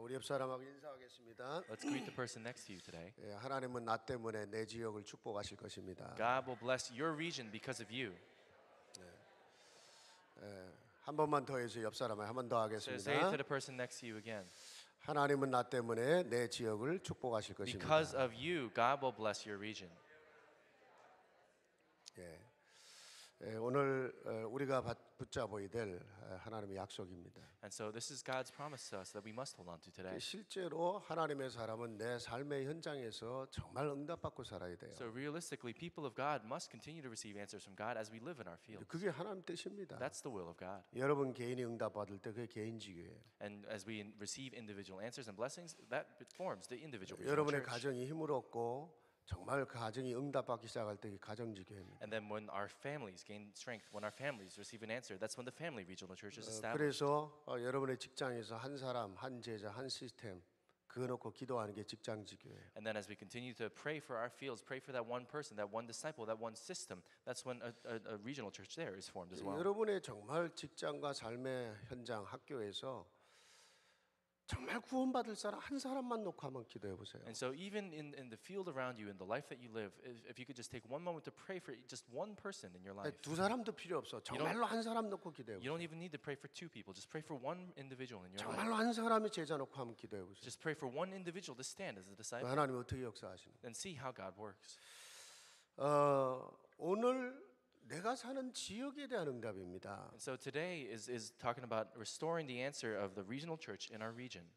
우리 옆 사람하고 인사하겠습니다. Let's greet the person next to you today. 예, 하나님은 나 때문에 내 지역을 축복하실 것입니다. God will bless your region because of you. 한 번만 더 해서 옆 사람에 한 번 더 So say it to 하겠습니다. the person next to you again. 하나님은 나 때문에 내 지역을 축복하실 것입니다. Because of you, God will bless your region. 오늘 우리가 붙잡아야 될 하나님의 약속입니다. And so this is God's promise to us that we must hold on to today. 실제로 하나님의 사람은 내 삶의 현장에서 정말 응답받고 살아야 돼요. So realistically, people of God must continue to receive answers from God as we live in our fields. 그게 하나님 뜻입니다. That's the will of God. 여러분 개인이 응답받을 때 그게 개인지교예요. And as we receive individual answers and blessings, that forms the individual regional 여러분의 church. 가정이 힘을 얻고 정말 가정이 응답받기 시작할 때 가정지교입니다. And then when our families gain strength, when our families receive an answer, that's when the family regional church is established. 그래서 여러분의 직장에서 한 사람, 한 제자, 한 시스템 그거 놓고 기도하는 게 직장지교예요. And then as we continue to pray for our fields, pray for that one person, that one disciple, that one system, that's when a regional church there is formed as well. 여러분의 정말 직장과 삶의 현장, 학교에서 정말 구원받을 사람 한 사람만 놓고 한번 기도해 보세요. And so even in the field around you, in the life that you live, if you could just take one moment to pray for just one person in your life. 두 사람도 필요 없어. 정말로 한 사람 놓고 기도해 You 보세요. don't even need to pray for two people. Just pray for one individual in your life. 정말로 한 사람이 제자 놓고 한번 기도해 보세요. Just pray for one individual to stand as a disciple 하나님 어떻게 역사하시는? and see how God works. 오늘 내가 사는 지역에 대한 응답입니다. And so today is talking about restoring the answer of the regional church in our region.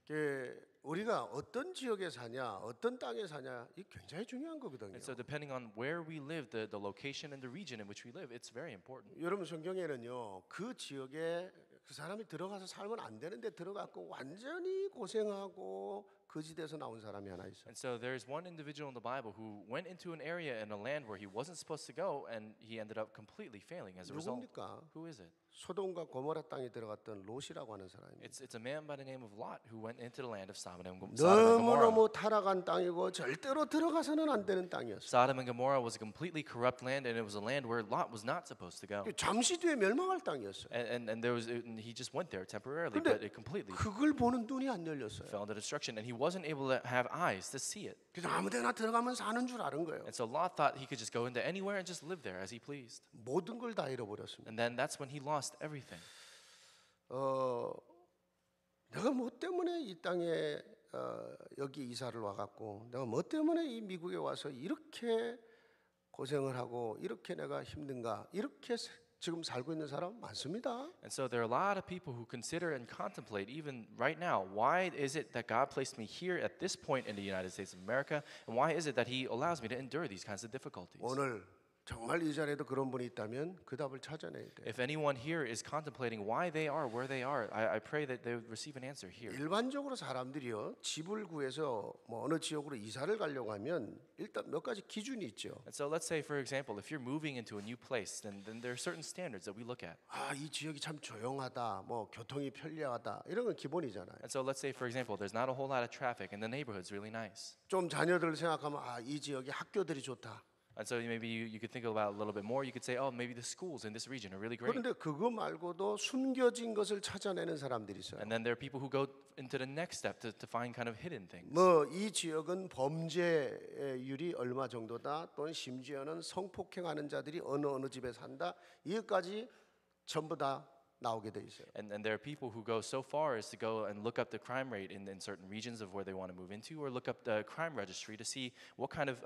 우리가 어떤 지역에 사냐, 어떤 땅에 사냐, 이 굉장히 중요한 거거든요. And so depending on where we live, the location and the region in which we live, it's very important. 여러분 성경에는요, 그 지역에 그 사람이 들어가서 살면 안 되는데 들어갔고 완전히 고생하고 거지돼서 나온 사람이 하나 있어요. And so there's one individual in the Bible who went into an area in a land where he wasn't supposed to go, and he ended up completely failing as a result. 누굽니까? Who is it? 소돔과 고모라 땅에 들어갔던 롯이라고 하는 사람입니다. It's a man by the name of Lot who went into the land of Sodom and Gomorrah. 너무너무 타락한 땅이고 절대로 들어가서는 안 되는 땅이었어요. Sodom and Gomorrah was a completely corrupt land, and it was a land where Lot was not supposed to go. 잠시 뒤에 멸망할 땅이었어요. And there was and he just went there temporarily, 근데 but it completely 그걸 보는 눈이 안 열렸어요. fell into destruction, and he wasn't able to have eyes to see it. 그래서 아무데나 들어가면 사는 줄 아는 거예요. And so Lot thought he could just go into anywhere and just live there as he pleased. 모든 걸 다 잃어버렸습니다. And then that's when he lost everything. 내가 뭐 때문에 이 땅에 여기 이사를 와갖고 내가 뭐 때문에 이 미국에 와서 이렇게 고생을 하고 이렇게 내가 힘든가 이렇게 지금 살고 있는 사람 많습니다. And so there are a lot of people who consider and contemplate even right now, why is it that God placed me here at this point in the United States of America, and why is it that he allows me to endure these kinds of difficulties? 오늘 정말 이 자리에도 그런 분이 있다면 그 답을 찾아내야 돼요. If anyone here is contemplating why they are where they are, I pray that they would receive an answer here. 일반적으로 사람들이요 집을 구해서 뭐 어느 지역으로 이사를 가려고 하면 일단 몇 가지 기준이 있죠. And so let's say, for example, if you're moving into a new place, then there are certain standards that we look at. 이 지역이 참 조용하다, 뭐 교통이 편리하다 이런 건 기본이잖아요. And so let's say, for example, there's not a whole lot of traffic and the neighborhood's really nice. 좀 자녀들 생각하면 이 지역에 학교들이 좋다. And so maybe you could think about it a little bit more. You could say, oh, maybe the schools in this region are really great. 그런데 그거 말고도 숨겨진 것을 찾아내는 사람들이 있어요. And then there are people who go into the next step to find kind of hidden things. 뭐 이 지역은 범죄율이 얼마 정도다, 또는 심지어는 성폭행하는 자들이 어느 집에 산다. 이것까지 전부 다 나오게 돼 있어요. And there are people who go so far as to go and look up the crime rate in certain regions of where they want to move into, or look up the crime registry to see what kind of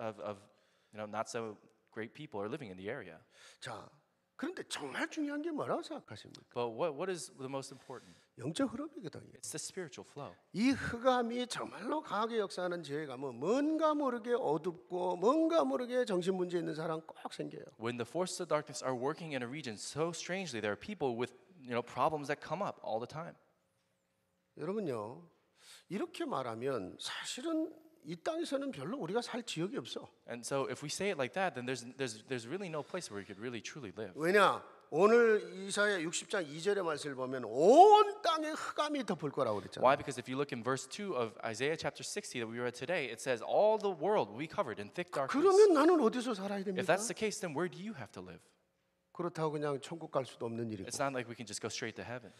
not so great people are living in the area. 자, 그런데 정말 중요한 게 뭐라고 생각하십니까? But what is the most important? 영적 흐름이거든요. It's the spiritual flow. 이 흑암이 정말로 강하게 역사하는 지역에 가면 뭔가 모르게 어둡고 뭔가 모르게 정신 문제 있는 사람 꼭 생겨요. When the forces of darkness are working in a region so strangely, there are people with problems that come up all the time. 여러분요, 이렇게 말하면 사실은 이 땅에서는 별로 우리가 살 지역이 없어. And so if we say it like that, then there's really no place where we could really truly live. 왜냐? 오늘 이사야 60장 2절의 말씀을 보면 온 땅에 흑암이 덮을 거라고 그랬잖아요. Why? Because if you look in verse 2 of Isaiah chapter 60 that we read today, it says all the world will be covered in thick darkness. 그러면 나는 어디서 살아야 됩니까? If that's the case, then where do you have to live? 그렇다고 그냥 천국 갈 수도 없는 일이고. It's not like we can just go straight to heaven.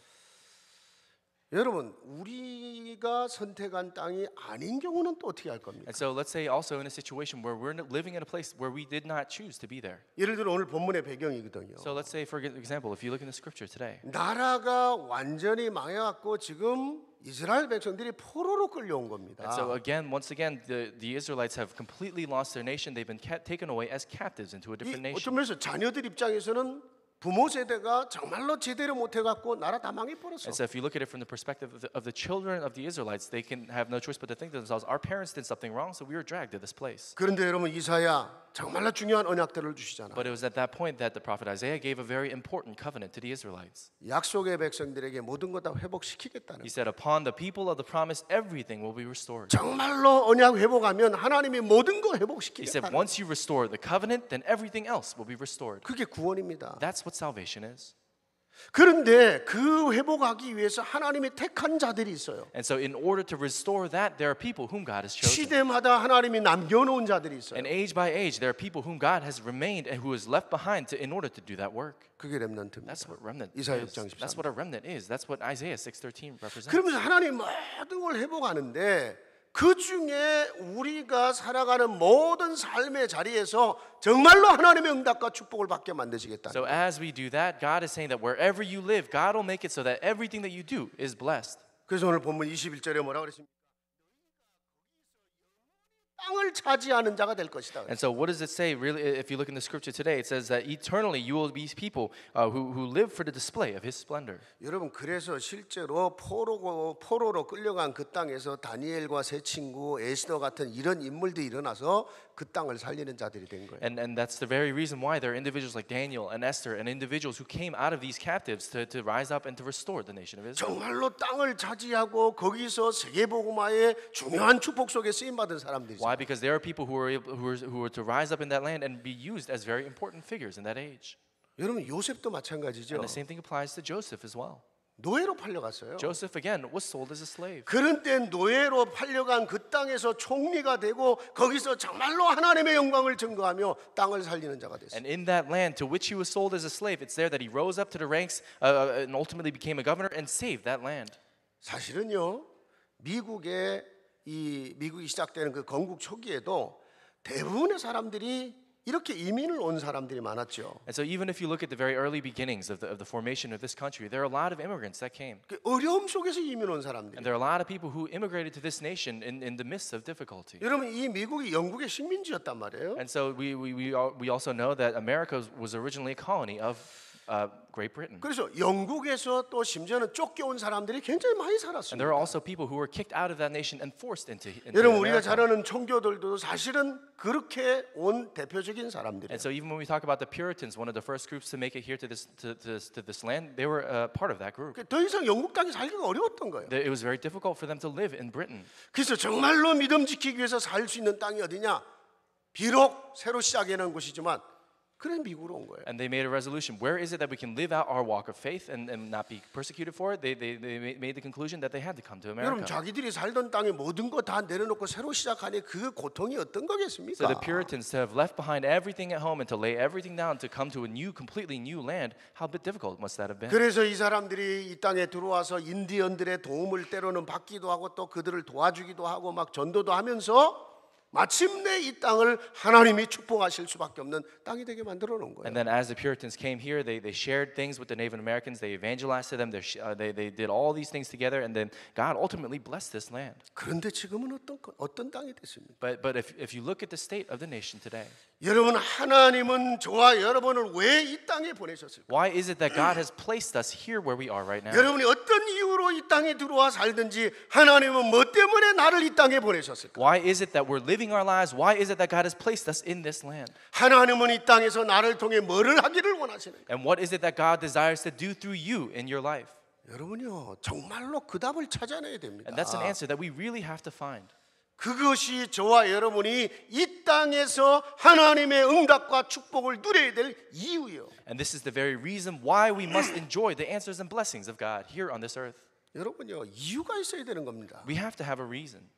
여러분, 우리가 선택한 땅이 아닌 경우는 또 어떻게 할 겁니까? And so let's say also in a situation where we're living in a place where we did not choose to be there. 예를 들어 오늘 본문의 배경이거든요. So let's say, for example, if you look in the scripture today, 나라가 완전히 망해갖고 지금 이스라엘 백성들이 포로로 끌려온 겁니다. and so again, once again, the Israelites have completely lost their nation. They've been taken away as captives into a different 이 nation. 어떤 면에서 자녀들 입장에서는 부모 세대가 정말로 제대로 못해갖고 나라 다 망해버렸어. And so if you look at it from the perspective of the children of the Israelites, they can have no choice but to think to themselves, our parents did something wrong, so we were dragged to this place. 그런데 여러분 이사야 정말로 중요한 언약들을 주시잖아. But it was at that point that the prophet Isaiah gave a very important covenant to the Israelites. 약속의 백성들에게 모든 것 다 회복시키겠다는. He said, upon the people of the promise, everything will be restored. 정말로 언약 회복하면 하나님이 모든 거 He said, 회복시키겠다. once you restore the covenant, then everything else will be restored. 그게 구원입니다. That's what salvation is. 그런데 그 회복하기 위해서 하나님이 택한 자들이 있어요. And so in order to restore that, there are people whom God has chosen. 시대마다 하나님이 남겨놓은 자들이 있어요. And age by age, there are people whom God has remained and who is left behind in order to do that work. 그게 렘넌트입니다. That's what remnant 이사야 is. 6장 13. That's what a remnant is. That's what Isaiah 6:13 represents. 그러면서 하나님 모든 걸 회복하는데 그 중에 우리가 살아가는 모든 삶의 자리에서 정말로 하나님의 응답과 축복을 받게 만드시겠다. So as we do that, God is saying that wherever you live, God will make it so that everything that you do is blessed. 그래서 오늘 본문 21절에 뭐라고 그랬습니까? 땅을 차지하는 자가 될 것이다. And so what does it say really if you look in the scripture today? It says that eternally you will be people who live for the display of his splendor. 여러분 그래서 실제로 포로로 끌려간 그 땅에서 다니엘과 세 친구 에스더 같은 이런 인물들이 일어나서 그 땅을 살리는 자들이 된 거예요. And that's the very reason why there are individuals like Daniel and Esther and individuals who came out of these captives to rise up and to restore the nation of Israel. 정말로 땅을 차지하고 거기서 세계복음화의 중요한 축복 속에 쓰임 받은 사람들이죠. Why? Because there are people who were to rise up in that land and be used as very important figures in that age. 여러분 요셉도 마찬가지죠. And the same thing applies to Joseph as well. 노예로 팔려갔어요. Joseph again was sold as a slave. 그런 때 노예로 팔려간 그 땅에서 총리가 되고 거기서 정말로 하나님의 영광을 증거하며 땅을 살리는 자가 됐어요. And in that land to which he was sold as a slave, it's there that he rose up to the ranks and ultimately became a governor and saved that land. 사실은요, 미국이 시작되는 그 건국 초기에도 대부분의 사람들이 이렇게 이민을 온 사람들이 많았죠. And so even if you look at the very early beginnings of the formation of this country, there are a lot of immigrants that came. 그 어려움 속에서 이민 온 사람들. And there are a lot of people who immigrated to this nation in the midst of difficulty. 여러분 이 미국이 영국의 식민지였단 말이에요. And so we also know that America was originally a colony of Great Britain. 그래서 영국에서 또 심지어는 쫓겨온 사람들이 굉장히 많이 And 살았습니다. there are also people who were kicked out of that nation and forced into 여러분 우리가 잘 America. 아는 청교도들도 사실은 그렇게 온 대표적인 사람들이에요. And so even when we talk about the Puritans, one of the first groups to make it here to this land, they were part of that group. 더 이상 영국 땅에 살기가 어려웠던 거예요. It was very difficult for them to live in Britain. 그래서 정말로 믿음 지키기 위해서 살 수 있는 땅이 어디냐? 비록 새로 시작하는 곳이지만 그래 미국으로 온 거예요. And they made a resolution. Where is it that we can live out our walk of faith and not be persecuted for it? They made the conclusion that they had to come to 여러분 America. 자기들이 살던 땅에 모든 거 다 내려놓고 새로 시작하니 그 고통이 어떤 거겠습니까? So the Puritans to have left behind everything at home and to lay everything down to come to a completely new land, how bit difficult must that have been? 그래서 이 사람들이 이 땅에 들어와서 인디언들의 도움을 때로는 받기도 하고 또 그들을 도와주기도 하고 막 전도도 하면서 마침내 이 땅을 하나님이 축복하실 수밖에 없는 땅이 되게 만들어 놓은 거예요. And then as the Puritans came here, they shared things with the Native Americans. They evangelized to them. They did all these things together, and then God ultimately blessed this land. 그런데 지금은 어떤 땅이 됐습니까? But if you look at the state of the nation today, 여러분 하나님은 저와 여러분을 왜 이 땅에 보내셨을까? why is it that God has placed us here where we are right now? 여러분이 어떤 이유로 이 땅에 들어와 살든지 하나님은 뭐 때문에 나를 이 땅에 보내셨을까? Why is it that we're living our lives? Why is it that God has placed us in this land? 하나님은 이 땅에서 나를 통해 뭐를 하기를 원하시는가? And what is it that God desires to do through you in your life? 여러분요 정말로 그 답을 찾아내야 됩니다. And that's an answer that we really have to find. 그것이 저와 여러분이 이 땅에서 하나님의 응답과 축복을 누려야 될 이유예요. And this is the very reason why we must enjoy the answers and blessings of God here on this earth. 여러분요 이유가 있어야 되는 겁니다. We have to have a reason.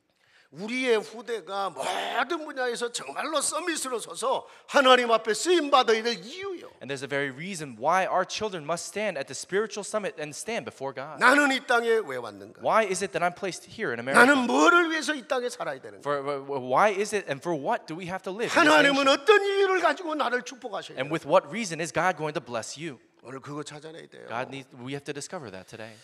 우리의 후대가 모든 분야에서 정말로 서밋으로 서서 하나님 앞에 쓰임 받아야 될 이유요. And there's a very reason why our children must stand at the spiritual summit and stand before God. 나는 이 땅에 왜 왔는가? Why is it that I'm placed here in America? 나는 뭐를 위해서 이 땅에 살아야 되는가? Why is it and for what do we have to live? in this 하나님은 nation? 어떤 이유를 가지고 나를 축복하셔야 And 돼요? with what reason is God going to bless you? 오늘 그거 찾아내야 돼요. We have to discover that today.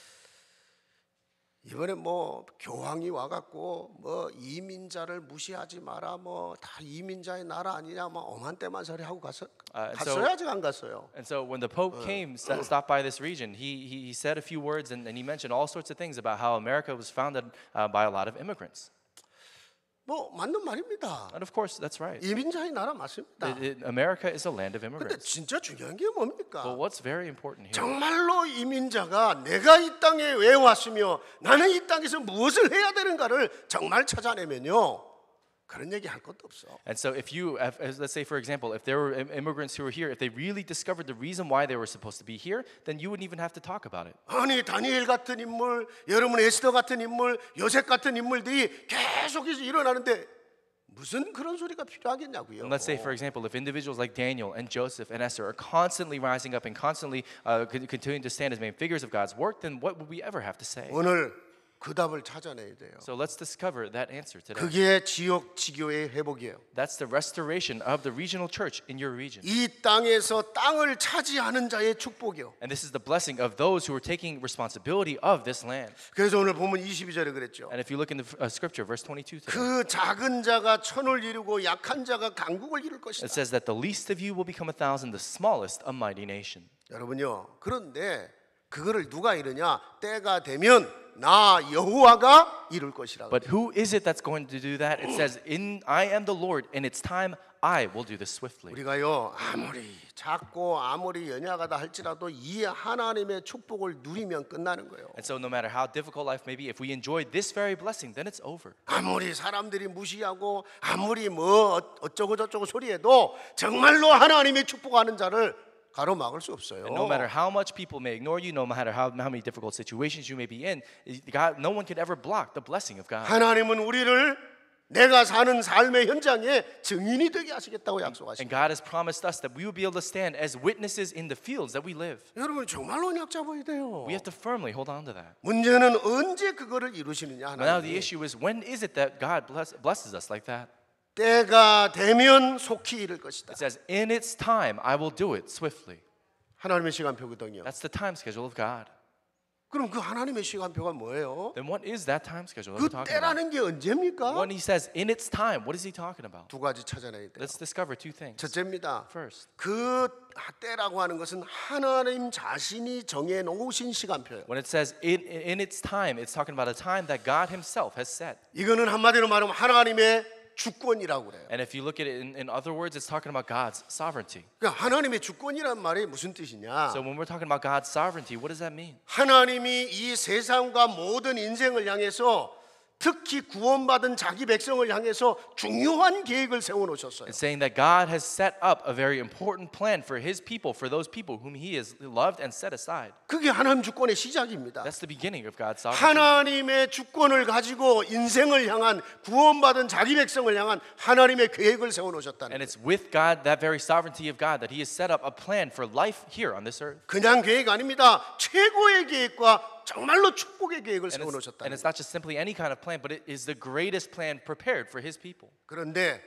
이번에 뭐 교황이 와갖고 뭐 이민자를 무시하지 마라, 뭐 다 이민자의 나라 아니냐, 뭐 엄한 때만 소리 하고 갔어요? 아직 안 갔어요. And so when the Pope came, stopped by this region, he said a few words and he mentioned all sorts of things about how America was founded by a lot of immigrants. 뭐 맞는 말입니다. And of course, that's right. 이민자의 나라 맞습니다. America is a land of 근데 immigrants. 진짜 중요한 게 뭡니까? But what's very important here 정말로 이민자가 내가 이 땅에 왜 왔으며 나는 이 땅에서 무엇을 해야 되는가를 정말 찾아내면요, 그런 얘기 할 것도 없어. And so if let's say for example, if there were immigrants who were here, if they really discovered the reason why they were supposed to be here, then you wouldn't even have to talk about it. 아니 다니엘 같은 인물, 여러분 에스더 같은 인물, 요셉 같은 인물들이 계속해서 일어나는데 무슨 그런 소리가 필요하겠냐고요. And let's say for example, if individuals like Daniel and Joseph and Esther are constantly rising up and constantly continuing to stand as main figures of God's work, then what would we ever have to say? 오늘 그 답을 찾아내야 돼요. So let's discover that answer today. 그게 지역 지교의 회복이에요. That's the restoration of the regional church in your region. 이 땅에서 땅을 차지하는 자의 축복이요. And this is the blessing of those who are taking responsibility of this land. 그래서 오늘 보면 22절에 그랬죠. And if you look in the scripture, verse 22 today, 그 작은 자가 천을 이루고 약한 자가 강국을 이룰 것이다. it says that the least of you will become 1,000, the smallest a mighty nation. 여러분요, 그런데 그거를 누가 이루냐? 때가 되면 나 여호와가 이룰 것이라고. But who is it that's going to do that? It says, I am the Lord, in its time I will do this swiftly. 우리가요, 아무리 작고 아무리 연약하다 할지라도 이 하나님의 축복을 누리면 끝나는 거예요. And so no matter how difficult life may be, if we enjoy this very blessing, then it's over. 아무리 사람들이 무시하고 아무리 뭐 어쩌고 저쩌고 소리해도 정말로 하나님의 축복하는 자를 가로막을 수 없어요. And no matter how much people may ignore you, no matter how many difficult situations you may be in, no one could ever block the blessing of God. 하나님은 우리를 내가 사는 삶의 현장에 증인이 되게 하시겠다고 And 약속하십니다. God has promised us that we will be able to stand as witnesses in the fields that we live. 여러분 정말로 언약 잡아야 돼요. We have to firmly hold on to that. 문제는 언제 그거를 이루시느냐 Now the 하나님. issue is, when is it that God blesses us like that? 때가 되면 속히 이룰 것이다. It says, in its time, I will do it swiftly. 하나님의 시간표거든요. That's the time schedule of God. 그럼 그 하나님의 시간표가 뭐예요? Then what is that time schedule that 그 we're talking about? 때라는 게 언제입니까? When he says, in its time, what is he talking about? 두 가지 찾아내야 돼요. Let's discover two things. 첫째입니다. First, 그 때라고 하는 것은 하나님 자신이 정해 놓으신 시간표예요. when it says in its time, it's talking about a time that God himself has set. 이거는 한마디로 말하면 하나님의 주권이라고 그래요. And if you look at it in other words, it's talking about God's sovereignty. 그러니까 하나님의 주권이란 말이 무슨 뜻이냐? So when we're talking about God's sovereignty, what does that mean? 하나님이 이 세상과 모든 인생을 향해서 특히 구원받은 자기 백성을 향해서 중요한 계획을 세워 놓으셨어요. It's saying that God has set up a very important plan for his people, for those people whom he has loved and set aside. 그게 하나님 주권의 시작입니다. That's the beginning of God's sovereignty. 하나님의 주권을 가지고 인생을 향한 구원받은 자기 백성을 향한 하나님의 계획을 세워 놓으셨다는 And 거예요. it's with God, that very sovereignty of God, that he has set up a plan for life here on this earth. 그냥 계획 아닙니다. 최고의 계획과 정말로 축복의 계획을 세워 And 놓으셨다는 it's 거예요. not just simply any kind of plan, but it is the greatest plan prepared for his people. 그런데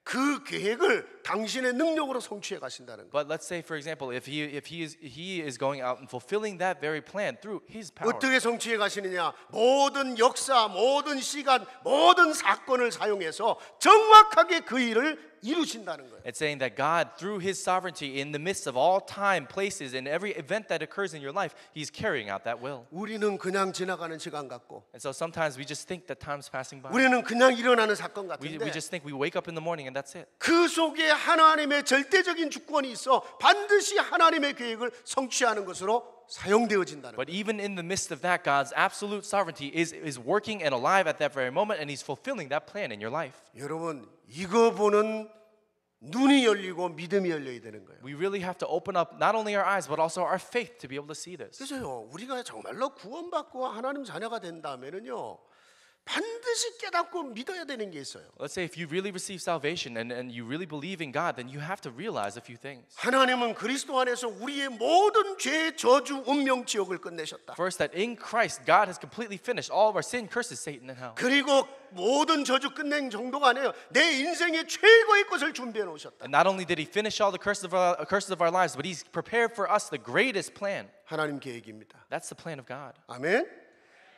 그 계획을 당신의 능력으로 성취해 가신다는 거예요. But let's say, for example, if he is going out and fulfilling that very plan through his power. 어떻게 성취해 가시느냐? 모든 역사, 모든 시간, 모든 사건을 사용해서 정확하게 그 일을 이루신다는 거예요. It's saying that God, through his sovereignty in the midst of all time, places, and every event that occurs in your life, he's carrying out that will. 우리는 그냥 지나가는 시간 같고, And so sometimes we just think that time's passing by. 우리는 그냥 일어나는 사건 We 같은데 just think we wake up in the morning and that's it. 그 속에 하나님의 절대적인 주권이 있어 반드시 하나님의 계획을 성취하는 것으로 사용되어진다는 거예요. But even in the midst of that, God's absolute sovereignty is working and alive at that very moment, and he's fulfilling that plan in your life. 여러분, 이거 보는 눈이 열리고 믿음이 열려야 되는 거예요. We really have to open up not only our eyes, but also our faith to be able to see this. 그래서요, 우리가 정말로 구원받고 하나님 자녀가 된다면은요, 반드시 깨닫고 믿어야 되는 게 있어요. Let's say if you really receive salvation and you really believe in God, then you have to realize a few things. 하나님은 그리스도 안에서 우리의 모든 죄, 저주, 운명, 지옥을 끝내셨다. First, that in Christ, God has completely finished all of our sin, curses, Satan, and hell. 그리고 모든 저주 끝낸 정도가 아니에요. 내 인생의 최고의 것을 준비해 놓으셨다. And not only did He finish all the curses of our lives, but He's prepared for us the greatest plan. 하나님 계획입니다. That's the plan of God. 아멘.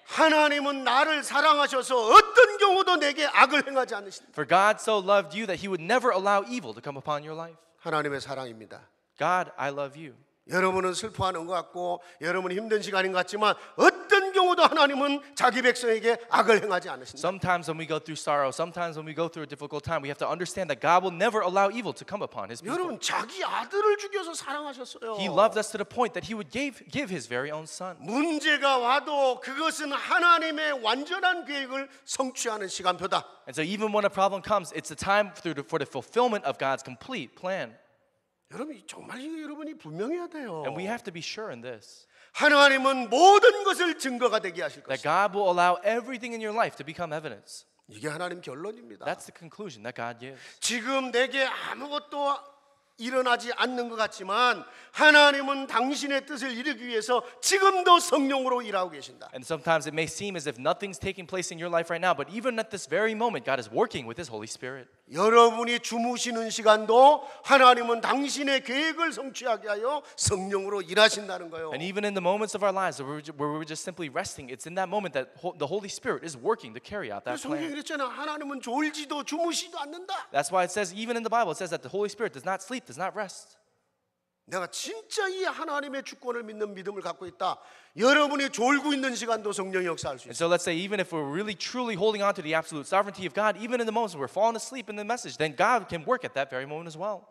하나님은 나를 사랑하셔서 어떤 경우도 내게 악을 행하지 않으신다. For God so loved you that He would never allow evil to come upon your life. 하나님의 사랑입니다. God, I love you. 여러분은 슬퍼하는 것 같고 여러분은 힘든 시간인 것 같지만 어떤 경우도 하나님은 자기 백성에게 악을 행하지 않으신다. Sometimes when we go through sorrow, sometimes when we go through a difficult time, we have to understand that God will never allow evil to come upon His people. 여러분 자기 아들을 죽여서 사랑하셨어요. He loved us to the point that He would give His very own Son. 문제가 와도 그것은 하나님의 완전한 계획을 성취하는 시간표다. And so even when a problem comes, it's a time for the fulfillment of God's complete plan. 여러분 정말 여러분이 분명해야 돼요. And we have to be sure in this, 하나님은 모든 것을 증거가 되게 하실 that 것이다. God will allow everything in your life to become evidence. 이게 하나님 결론입니다. That's the conclusion that God gives. 지금 내게 아무것도 일어나지 않는 것 같지만 하나님은 당신의 뜻을 이루기 위해서 지금도 성령으로 일하고 계신다. And sometimes it may seem as if nothing's taking place in your life right now, but even at this very moment, God is working with His Holy Spirit. 여러분이 주무시는 시간도 하나님은 당신의 계획을 성취하게 하여 성령으로 일하신다는 거예요. And even in the moments of our lives where we're just simply resting, it's in that moment that the Holy Spirit is working to carry out that 성경이 plan. 그랬잖아. 하나님은 졸지도 주무시도 않는다. That's why it says, even in the Bible, it says that the Holy Spirit does not sleep, does not rest. 내가 진짜 이 하나님의 주권을 믿는 믿음을 갖고 있다. 여러분이 졸고 있는 시간도 성령이 역사할 수 And 있어요. so let's say even if we're really truly holding on to the absolute sovereignty of God, even in the moments when we're falling asleep in the message, then God can work at that very moment as well.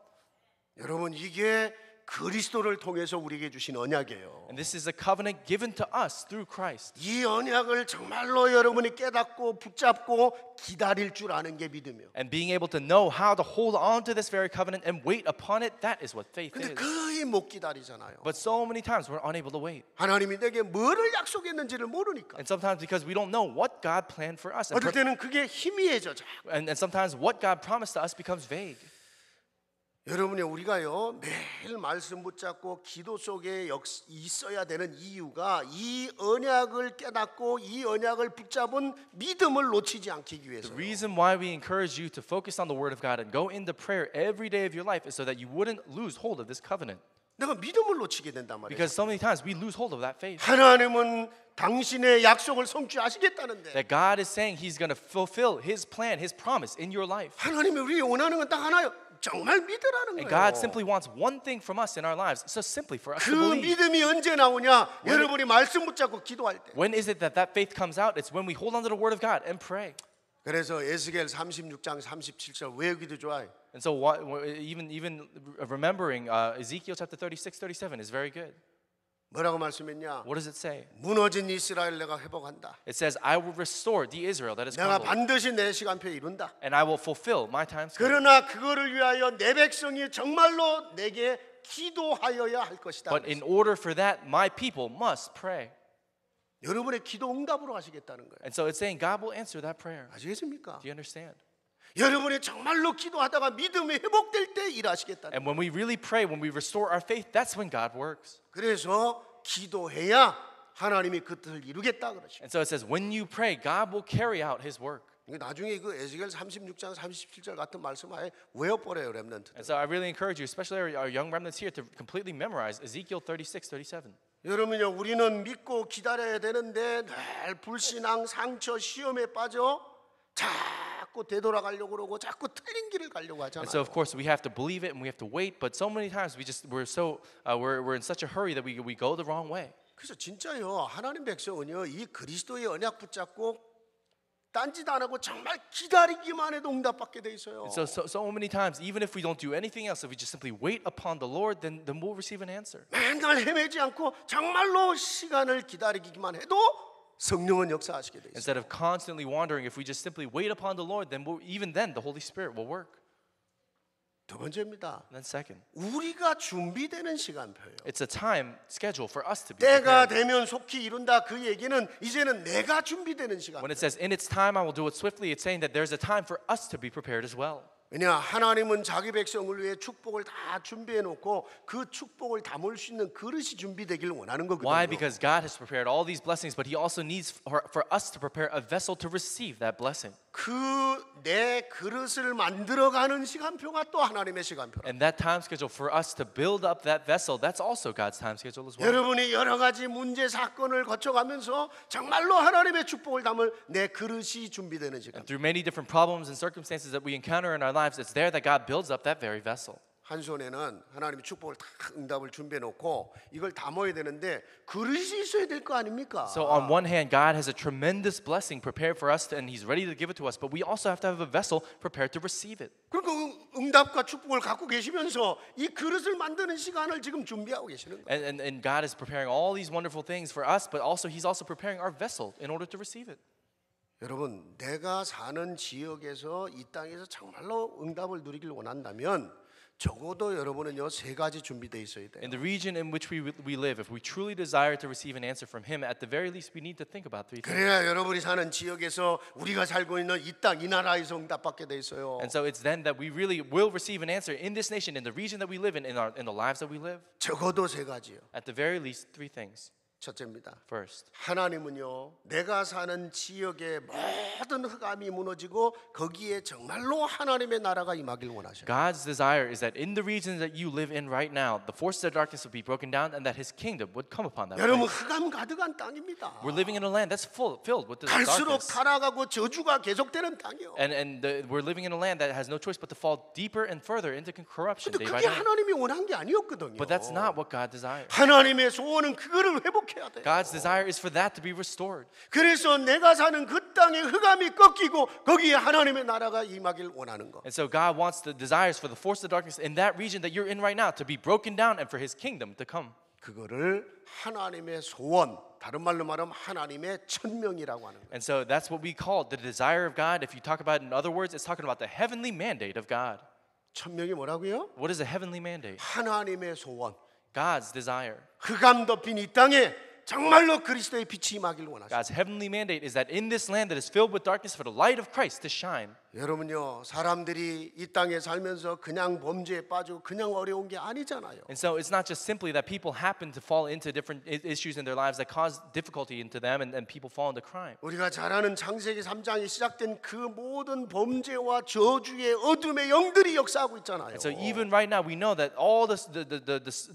여러분 이게 그리스도를 통해서 우리에게 주신 언약이에요. And this is a covenant given to us through Christ. 이 언약을 정말로 여러분이 깨닫고 붙잡고 기다릴 줄 아는 게 믿음이에요. And being able to know how to hold on to this very covenant and wait upon it, that is what faith 근데 is. 거의 못 기다리잖아요. But so many times we're unable to wait. 하나님이 내게 뭐를 약속했는지를 모르니까. And sometimes because we don't know what God planned for us. 어떨 때는 그게 희미해져. And sometimes what God promised to us becomes vague. 여러분이 우리가요 매일 말씀 붙잡고 기도 속에 있어야 되는 이유가 이 언약을 깨닫고 이 언약을 붙잡은 믿음을 놓치지 않기 위해서요. The reason why we encourage you to focus on the Word of God and go into prayer every day of your life is so that you wouldn't lose hold of this covenant. 내가 믿음을 놓치게 된단 말이에요. Because so many times we lose hold of that faith. 하나님은 당신의 약속을 성취하시겠다는데 That God is saying He's going to fulfill His plan, His promise in your life. 하나님이 우리 원하는 건 딱 하나요. 정말 믿으라는 And 거예요. God simply wants one thing from us in our lives. So simply for us 그 to believe. 믿음이 언제 나오냐? 여러분이 말씀 붙잡고 기도할 때. When is it that that faith comes out? It's when we hold on to the Word of God and pray. 그래서 에스겔 36장 37절 외우기도 좋아요. And so even remembering Ezekiel chapter 36, 37 is very good. 뭐라고 말씀했냐? What does it say? 무너진 이스라엘 내가 회복한다. It says, I will restore the Israel that is 내가 crumbled, 반드시 내 시간표에 이룬다. and I will fulfill my time schedule. 그러나 그거를 위하여 내 백성이 정말로 내게 기도하여야 할 것이다. But in order for that, my people must pray. 여러분의 기도 응답으로 하시겠다는 거예요. And so it's saying God will answer that prayer. 아시겠습니까? Do you understand? 여러분이 정말로 기도하다가 믿음이 회복될 때 일하시겠다는 거예요. And when we really pray, when we restore our faith, that's when God works. 그래서 기도해야 하나님이 그 뜻을 이루겠다 그러시죠. And so it says, when you pray, God will carry out His work. 나중에 그 에스겔 36장 37절 같은 말씀 아예 외워버려요 렘넌트. And so I really encourage you, especially our young remnants here, to completely memorize Ezekiel 36, 37. 여러분요 우리는 믿고 기다려야 되는데 늘 불신앙 상처 시험에 빠져 자꾸 되돌아가려고 그러고 자꾸 틀린 길을 가려고 하잖아요. And so of course we have to believe it and we have to wait, but so many times we're in such a hurry that we go the wrong way. 그래서 진짜요 하나님 백성은요 이 그리스도의 언약 붙잡고 딴짓 안 하고 정말 기다리기만 해도 응답받게 돼 있어요. And so many times, even if we don't do anything else, if we just simply wait upon the Lord, then we'll receive an answer. 맨날 헤매지 않고 정말로 시간을 기다리기만 해도 성령은 역사하시게 돼 있어요. Instead of constantly wandering, if we just simply wait upon the Lord, then even then the Holy Spirit will work. 두 번째입니다. And then second, 우리가 준비되는 시간표예요. it's a time schedule for us to be 때가 prepared. 되면 속히 이룬다 그 얘기는 이제는 내가 준비되는 시간. When it says in its time I will do it swiftly, it's saying that there's a time for us to be prepared as well. 왜냐 하나님은 자기 백성을 위해 축복을 다 준비해 놓고 그 축복을 담을 수 있는 그릇이 준비되기를 원하는 거거든요. Why? Because God has prepared all these blessings, but He also needs for us to prepare a vessel to receive that blessing. 그 내 그릇을 만들어가는 시간표가 또 하나님의 시간표라. And that time schedule for us to build up that vessel, that's also God's time schedule as well. 여러분이 여러 가지 문제 사건을 거쳐가면서 정말로 하나님의 축복을 담을 내 그릇이 준비되는 시간. And through many different problems and circumstances that we encounter in our lives, it's there that God builds up that very vessel. 한 손에는 하나님의 축복을 다 응답을 준비해 놓고 이걸 담아야 되는데 그릇이 있어야 될 거 아닙니까? So on one hand, God has a tremendous blessing prepared for us, and He's ready to give it to us. But we also have to have a vessel prepared to receive it. 그러니까 응답과 축복을 갖고 계시면서 이 그릇을 만드는 시간을 지금 준비하고 계시는 거예요. And God is preparing all these wonderful things for us, but also He's also preparing our vessel in order to receive it. 여러분, 내가 사는 지역에서 이 땅에서 정말로 응답을 누리길 원한다면 적어도 여러분은요 세 가지 준비되어 있어야 돼요. In the region in which we live, if we truly desire to receive an answer from Him, at the very least, we need to think about three things. 그래야 여러분이 사는 지역에서 우리가 살고 있는 이 땅, 이 나라에서 응답받게 돼 있어요. And so it's then that we really will receive an answer in this nation, in the region that we live in the lives that we live. 적어도 세 가지요. At the very least, three things. 첫째입니다. First, 하나님은요 내가 사는 지역의 모든 흑암이 무너지고 거기에 정말로 하나님의 나라가 임하길 원하셔요. God's desire is that in the regions that you live in right now, the forces of darkness will be broken down, and that His kingdom would come upon that 여러분 place. 흑암 가득한 땅입니다. We're living in a land that's filled with this 갈수록 darkness. 타락하고 저주가 계속되는 땅이요. We're living in a land that has no choice but to fall deeper and further into corruption 근데 day by 그게 day. 하나님이 원한 게 아니었거든요. But that's not what God desires. 하나님의 소원은 그거를 회복해야 돼요. God's desire is for that to be restored. 그래서 내가 사는 그 땅의 흑암이 꺾이고 거기에 하나님의 나라가 임하길 원하는 거. And so God wants the desires for the force of darkness in that region that you're in right now to be broken down and for His kingdom to come. 그거를 하나님의 소원, 다른 말로 말하면 하나님의 천명이라고 하는 거예요. And so that's what we call the desire of God. If you talk about it in other words, it's talking about the heavenly mandate of God. 천명이 뭐라고요? What is a heavenly mandate? 하나님의 소원. God's desire. 흑암 덮인 이 땅에 정말로 그리스도의 빛이 임하길 원하십니다. God's heavenly mandate is that in this land that is filled with darkness, for the light of Christ to shine. 여러분요, 사람들이 이 땅에 살면서 그냥 범죄에 빠지고 그냥 어려운 게 아니잖아요. And so it's not just simply that people happen to fall into different issues in their lives that cause difficulty into them and people fall into crime. 우리가 잘 아는 창세기 3장에 시작된 그 모든 범죄와 저주의 어둠의 영들이 역사하고 있잖아요. And so even right now we know that all the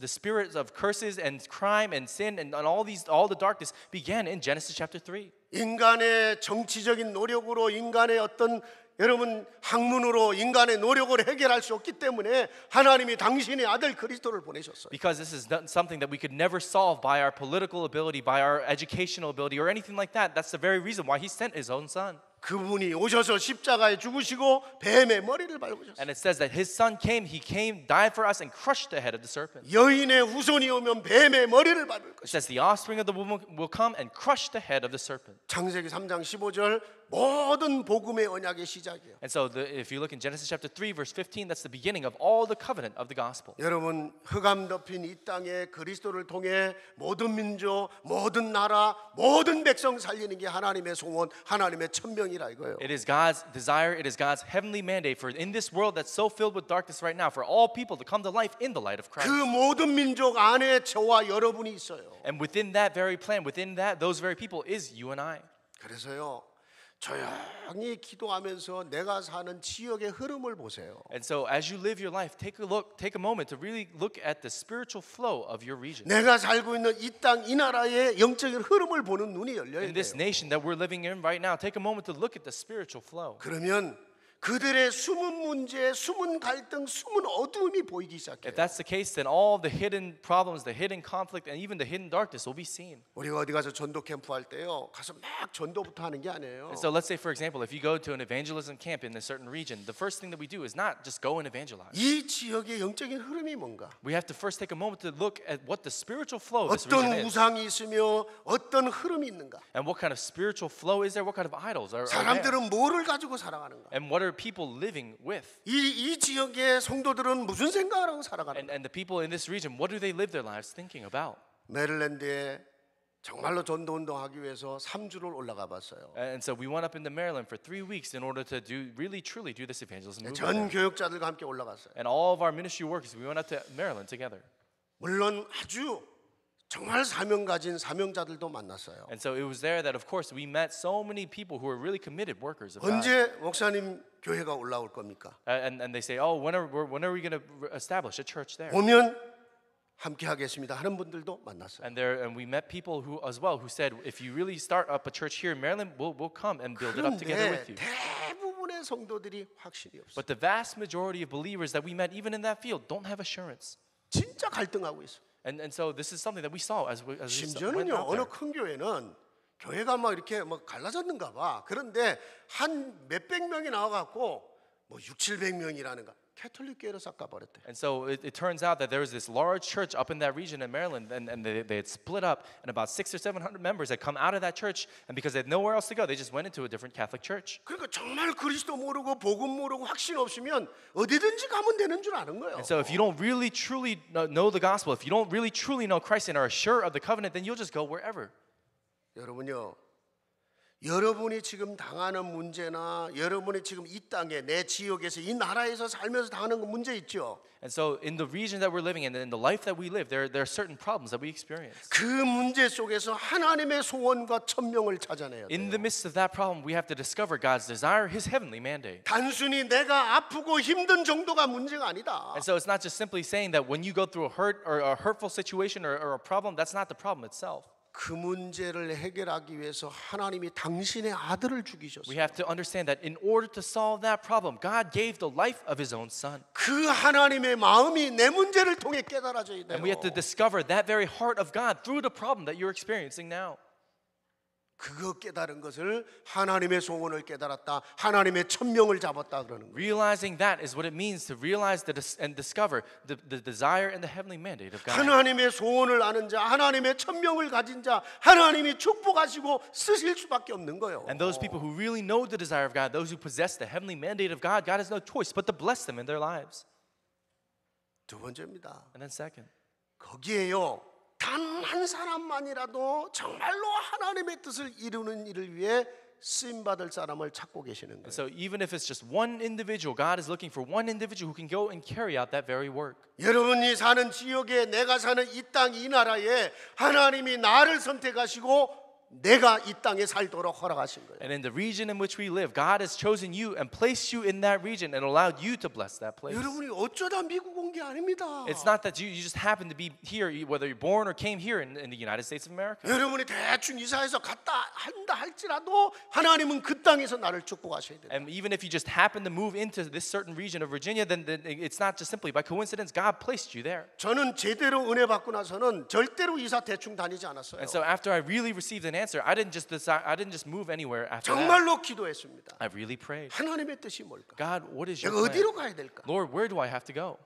spirits of curses and crime and sin and all the darkness began in Genesis chapter 3. 인간의 정치적인 노력으로 인간의 어떤 여러분 학문으로 인간의 노력을 해결할 수 없기 때문에 하나님이 당신의 아들 그리스도를 보내셨어요. Because this is something that we could never solve by our political ability, by our educational ability, or anything like that. That's the very reason why He sent His own Son. 그분이 오셔서 십자가에 죽으시고 뱀의 머리를 밟으셨어요. And it says that His Son came, He came, died for us, and crushed the head of the serpent. 여인의 후손이 오면 뱀의 머리를 밟을 It 것이다. says the offspring of the woman will come and crush the head of the serpent. 창세기 3장 15절 모든 복음의 언약의 시작이에요. And so if you look in Genesis chapter 3 verse 15, that's the beginning of all the covenant of the gospel. 여러분 흑암 덮인 이 땅에 그리스도를 통해 모든 민족, 모든 나라, 모든 백성 살리는 게 하나님의 소원, 하나님의 천명이라 이거예요. It is God's desire, it is God's heavenly mandate for in this world that's so filled with darkness right now, for all people to come to life in the light of 그 Christ. 모든 민족 안에 저와 여러분이 있어요. And within that very plan, within that, those very people is you and I. 그래서요. 조용히 기도하면서 내가 사는 지역의 흐름을 보세요. And so as you live your life, take a moment to really look at the spiritual flow of your region. 내가 살고 있는 이 땅, 이 나라의 영적인 흐름을 보는 눈이 열려야 In this 돼요. nation that we're living in right now, take a moment to look at the spiritual flow. 그러면 그들의 숨은 문제, 숨은 갈등, 숨은 어두움이 보이기 If 시작해요. that's the case, then all the hidden problems, the hidden conflict, and even the hidden darkness will be seen. 우리가 어디 가서 전도 캠프 할 때요, 가서 막 전도부터 하는 게 아니에요. And so let's say, for example, if you go to an evangelism camp in a certain region, the first thing that we do is not just go and evangelize. 이 지역의 영적인 흐름이 뭔가? We have to first take a moment to look at what the spiritual flow of this region 어떤 is. 우상이 있으며 어떤 흐름이 있는가? And what kind of spiritual flow is there? What kind of idols are there? 사람들은 뭐를 가지고 살아가는가? And what are are people living with? 이 지역의 성도들은 무슨 생각을 하고 살아가는 거예요? And the people in this region, what do they live their lives thinking about? 메릴랜드에 정말로 전도 운동하기 위해서 3주를 올라가 봤어요. And so we went up into Maryland for 3 weeks in order to really truly do this evangelism movement. 전 there. 교육자들과 함께 올라갔어요. And all of our ministry workers, we went up to Maryland together. 물론 아주 정말 사명 가진 사명자들도 만났어요. And so it was there that, of course, we met so many people who were really committed workers of God. 언제 목사님 교회가 올라올 겁니까? And they say, oh, when are we going to establish a church there? 오면 함께 하겠습니다 하는 분들도 만났어요. And we met people who as well who said, if you really start up a church here in Maryland, we'll come and build it up together with 그런데 you. 대부분의 성도들이 확신이 없어요. But the vast majority of believers that we met, even in that field, don't have assurance. 진짜 갈등하고 있어요. And so this is something that we saw as we went 심지어는요 out 어느 there. 큰 교회는 교회가 막 이렇게 막 갈라졌는가 봐. 그런데 한 몇백 명이 나와갖고 뭐 600~700명이라는가 캐톨릭 교회로 싹가버렸대. And so it turns out that there was this large church up in that region in Maryland, and they had split up, and about 600 or 700 members had come out of that church, and because they had nowhere else to go, they just went into a different Catholic church. 그러니까 정말 그리스도 모르고 복음 모르고 확신 없으면 어디든지 가면 되는 줄 아는 거예요. And so if you don't really truly know the gospel, if you don't really truly know Christ and are sure of the covenant, then you'll just go wherever. 여러분요, 여러분이 지금 당하는 문제나 여러분이 지금 이 땅에 내 지역에서 이 나라에서 살면서 당하는 그 문제 있죠. And so in the region that we're living in the life that we live, there are certain problems that we experience. 그 문제 속에서 하나님의 소원과 천명을 찾아내야 In 돼요. the midst of that problem, we have to discover God's desire, His heavenly mandate. 단순히 내가 아프고 힘든 정도가 문제가 아니다. And so it's not just simply saying that when you go through a hurt or a hurtful situation or a problem, that's not the problem itself. 그 문제를 해결하기 위해서 하나님이 당신의 아들을 We 죽이셨어요. have to understand that in order to solve that problem, God gave the life of His own Son. 그 하나님의 마음이 내 문제를 통해 깨달아져야 돼요. And we have to discover that very heart of God through the problem that you're experiencing now. 그거 깨달은 것을 하나님의 소원을 깨달았다. 하나님의 천명을 잡았다 그러는 거예요. Realizing that is what it means to realize and discover the desire and the heavenly mandate of God. 하나님의 소원을 아는 자, 하나님의 천명을 가진 자, 하나님이 축복하시고 쓰실 수밖에 없는 거예요. And those people who really know the desire of God, those who possess the heavenly mandate of God, God has no choice but to bless them in their lives. 두 번째입니다. And then second, 거기에요. 단 한 사람만이라도 정말로 하나님의 뜻을 이루는 일을 위해 쓰임 받을 사람을 찾고 계시는 and 거예요. so even if it's just one individual, God is looking for one individual who can go and carry out that very work. 여러분이 사는 지역에 내가 사는 이 땅 이 나라에 하나님이 나를 선택하시고 내가 이 땅에 살도록 허락하신 거예요. And in the region in which we live, God has chosen you and placed you in that region and allowed you to bless that place. 여러분이 어쩌다 미국 온 게 아닙니다. It's not that you just happen to be here, whether you're born or came here in the United States of America. 여러분이 대충 이사해서 갔다 한다 할지라도 하나님은 그 땅에서 나를 축복하셔야 돼요. And even if you just happen to move into this certain region of Virginia, then it's not just simply by coincidence. God placed you there. 저는 제대로 은혜 받고 나서는 절대로 이사 대충 다니지 않았어요. And so after I really received an answer, I didn't just move anywhere after that. 정말로 기도했습니다. I really prayed. 하나님의 뜻이 뭘까? God, what is your 내가 어디로 plan? 가야 될까? Lord, where do I have to go?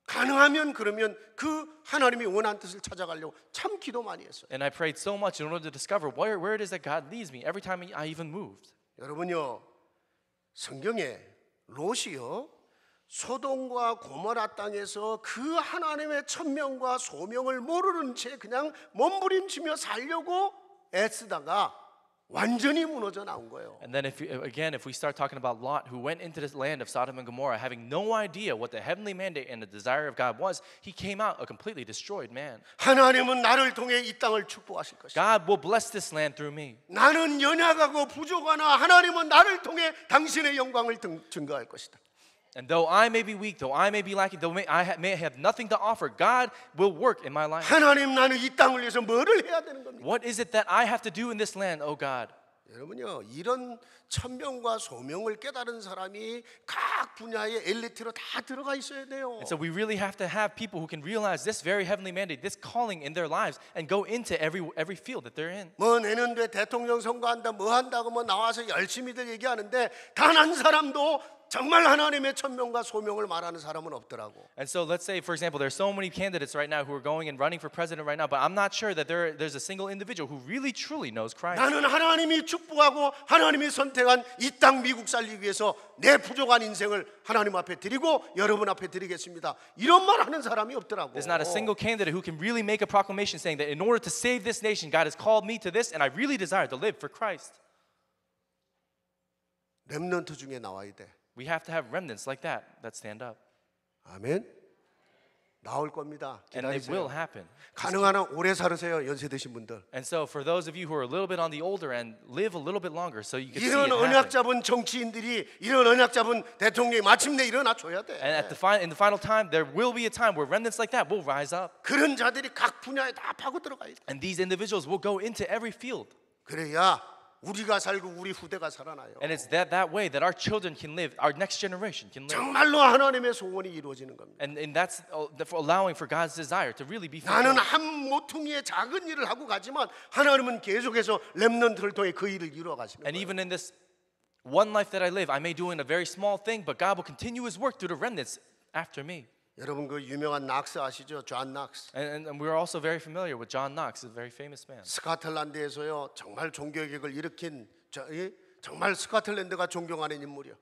가능하면 그러면 그 하나님이 원하는 뜻을 찾아가려고 참 기도 많이 했어요. And I prayed so much in order to discover where it is that God leads me every time I even moved. 여러분요, 성경에 롯이요 소돔과 고모라 땅에서 그 하나님의 천명과 소명을 모르는 채 그냥 몸부림치며 살려고 애쓰다가 완전히 무너져 나온 거예요. And then if we start talking about Lot, who went into this land of Sodom and Gomorrah having no idea what the heavenly mandate and the desire of God was, he came out a completely destroyed man. 하나님은 나를 통해 이 땅을 축복하실 것이다. God will bless this land through me. 나는 연약하고 부족하나 하나님은 나를 통해 당신의 영광을 증거할 것이다. And though I may be weak, though I may be lacking, though I may have nothing to offer, God will work in my life. 하나님, 나는 이 땅을 위해서 뭐를 해야 되는 겁니까? What is it that I have to do in this land, oh God? 여러분요, 이런 천명과 소명을 깨달은 사람이 각 분야의 엘리트로 다 들어가 있어야 돼요. And so we really have to have people who can realize this very heavenly mandate, this calling in their lives, and go into every field that they're in. 뭐 내년도에 대통령 선거한다, 뭐 한다고 뭐 나와서 열심히들 얘기하는데 단 한 사람도 정말 하나님의 천명과 소명을 말하는 사람은 없더라고. And so let's say, for example, there's so many candidates right now who are going and running for president right now, but I'm not sure that there's a single individual who really truly knows Christ. 나는 하나님이 축복하고 하나님이 선택한 이 땅 미국 살리기 위해서 내 부족한 인생을 하나님 앞에 드리고 여러분 앞에 드리겠습니다. 이런 말 하는 사람이 없더라고. There's not a single candidate who can really make a proclamation saying that in order to save this nation, God has called me to this, and I really desire to live for Christ. 렘넌트 중에 나와야 돼. We have to have remnants like that stand up. 아멘. 나올 겁니다. And it will 기다리세요. happen. 가능한 한 오래 살으세요. 연세 드신 분들. And so for those of you who are a little bit on the older end, live a little bit longer so you can see 이런 it 언약 happen. 잡은 정치인들이 이런 언약 잡은 대통령이 마침내 일어나 줘야 돼. And in the final time, there will be a time where remnants like that will rise up. 그런 자들이 각 분야에 다 파고 들어가야 돼. And these individuals will go into every field. 그래야 우리가 살고 우리 후대가 살아나요. And it's that way that our children can live, our next generation can live. 정말로 하나님의 소원이 이루어지는 겁니다. And that's allowing for God's desire to really be 나는 fulfilled. 한 모퉁이의 작은 일을 하고 가지만 하나님은 계속해서 렘넌트를 통해 그 일을 이루어 가시는 And 거예요. even in this one life that I live, I may do in a very small thing, but God will continue His work through the remnants after me. 여러분 그 유명한 낙스 아시죠? 존 낙스. And we're also very familiar with John Knox, a very famous man. 스코틀랜드에서요 정말 종교개혁을 일으킨 정말 스코틀랜드가 존경하는 인물이요.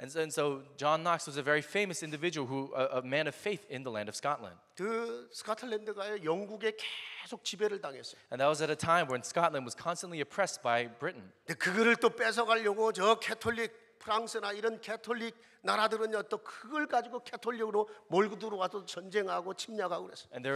And so John Knox was a very famous individual who a man of faith in the land of Scotland. 그 스코틀랜드가요 영국에 계속 지배를 당했어요. And that was at a time when Scotland was constantly oppressed by Britain. 근데 그거를 또 뺏어가려고 저 캐톨릭 프랑스나 이런 캐톨릭 나라들은요 또 그걸 가지고 캐톨릭으로 몰고 들어와서 전쟁하고 침략하고 그랬어요. And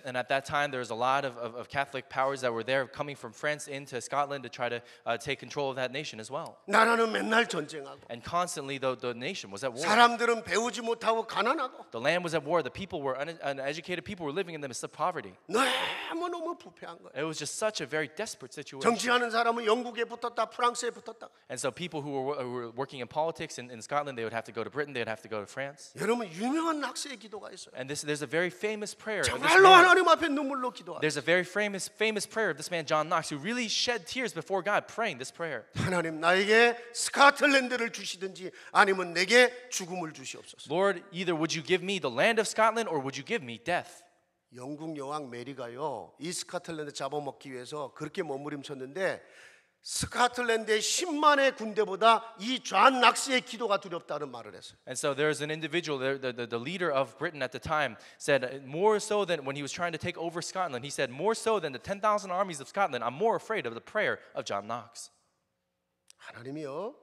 and at that time there was a lot of Catholic powers that were there coming from France into Scotland to try to take control of that nation as well. 나라는 맨날 전쟁하고 And constantly the nation was at war. 사람들은 배우지 못하고 가난하고 The land was at war. The people were uneducated people were living in the midst of poverty. 너무너무 부패한 거예요. It was just such a very desperate situation. 정치하는 사람은 영국에 붙었다 프랑스에 붙었다. And so people who were working in politics in Scotland, they would have to go to Britain, they would have to go to France. 여러분 유명한 낙스의 기도가 있어요. And there's a very famous prayer. Of this 정말로 man. 하나님 앞에 눈물로 기도하고 There's a very famous prayer of this man John Knox who really shed tears before God praying this prayer. 하나님 나에게 스코틀랜드를 주시든지 아니면 내게 죽음을 주시옵소서. Lord, either would you give me the land of Scotland or would you give me death? 영국 여왕 메리가요 이 스코틀랜드 잡아먹기 위해서 그렇게 몸부림쳤는데 스코틀랜드의 10만의 군대보다 이 존 낙스의 기도가 두렵다는 말을 했어요. And so there's an individual, the leader of Britain at the time, said more so than when he was trying to take over Scotland, he said more so than the 10,000 armies of Scotland, I'm more afraid of the prayer of John Knox. 하나님이요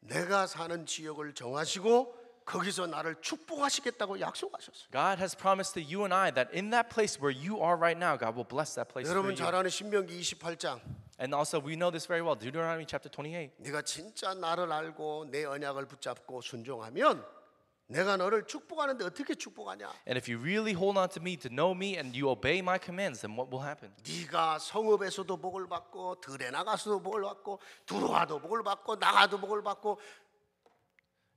내가 사는 지역을 정하시고 거기서 나를 축복하시겠다고 약속하셨어요. God has promised to you and I that in that place where you are right now, God will bless that place for 여러분 you. 잘 아는 신명기 28장 And also we know this very well, Deuteronomy chapter 28. 네가 진짜 나를 알고 내 언약을 붙잡고 순종하면 내가 너를 축복하는데 어떻게 축복하냐? And if you really hold on to me, to know me, and you obey my commands, then what will happen? 네가 성읍에서도 복을 받고 들에 나가서도 복을 받고 들어와도 복을 받고 나가도 복을 받고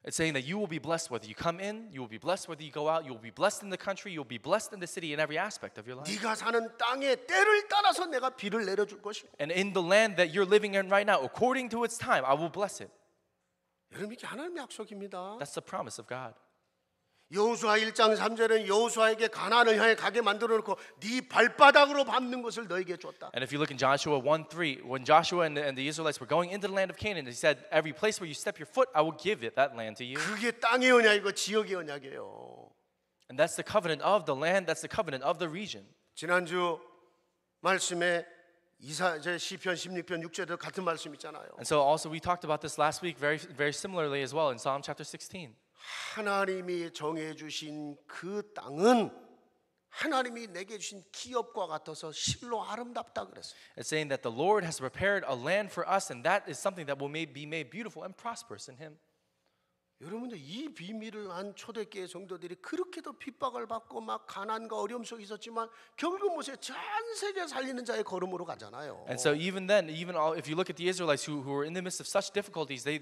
It's saying that you will be blessed whether you come in, you will be blessed whether you go out, you will be blessed in the country, you will be blessed in the city in every aspect of your life. 네가 사는 땅의 때를 따라서 내가 비를 내려줄 것이고. And in the land that you're living in right now, according to its time, I will bless it. 여러분 이게 하나님의 약속입니다. That's the promise of God. 여호수아 1장 3절은 여호수아에게 가나안을 향해 가게 만들어 놓고 네 발바닥으로 밟는 것을 너에게 줬다. And if you look in Joshua 1:3, when Joshua and the Israelites were going into the land of Canaan, he said, every place where you step your foot, I will give it, that land to you. 그게 땅의 언약이고 지역의 언약이에요. And that's the covenant of the land, that's the covenant of the region. 지난주 말씀에 시편 16편 6절에도 같은 말씀 있잖아요. And so also we talked about this last week very similarly as well in Psalm chapter 16. 하나님이 정해 주신 그 땅은 하나님이 내게 주신 기업과 같아서 실로 아름답다 그랬어요. It's saying that the Lord has prepared a land for us, and that is something that will be made beautiful and prosperous in Him. 여러분들 이 비밀을 안 초대교회 성도들이 그렇게도 핍박을 받고 막 가난과 어려움 속에 있었지만 결국 모세 전 세계 살리는 자의 걸음으로 가잖아요. And so even then, if you look at the Israelites who were in the midst of such difficulties, they